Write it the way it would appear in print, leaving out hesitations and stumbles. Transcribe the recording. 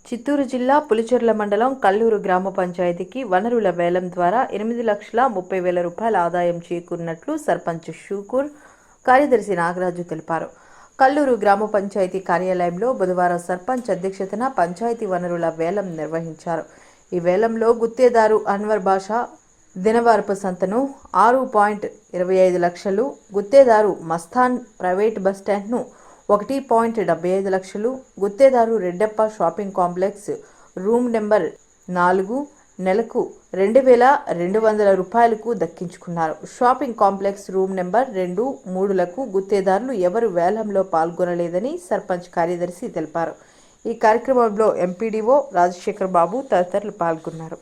చిత్తూరు జిల్లా పులిచెర్ల మండలం కల్లూరు గ్రామ పంచాయతీకి వనరుల వేలం ద్వారా 8,30,000 రూపాయల ఆదాయం చేకూరినట్లు సర్పంచ్ షూకూర్, కార్యదర్శి నాగరాజు తెలిపారు. కల్లూరు గ్రామ పంచాయతీ కార్యాలయంలో బుధవారం సర్పంచ్ అధ్యక్షతన పంచాయతీ వనరుల వేలం నిర్వహించారు. ఈ వేలంలో గుత్తేదారు అన్వర్ బాషా దినవారపు సంతను 6.25 లక్షలు, గుత్తేదారు మస్తాన్ ప్రైవేట్ బస్టాండ్ను 1.75 లక్షలు, గుత్తేదారు Reddappa shopping complex room number 4 నెలకు 2,200 రూపాయలకు దక్కించుకున్నారు. షాపింగ్ కాంప్లెక్స్ రూమ్ నెంబర్ 2, 3లకు గుత్తేదారులు ఎవరు వేలంలో పాల్గొనలేదని సర్పంచ్ కార్యదర్శి తెలిపారు. ఈ కార్యక్రమంలో ఎంపీడీఓ రాజశేఖర్ బాబు తదితరులు పాల్గొన్నారు.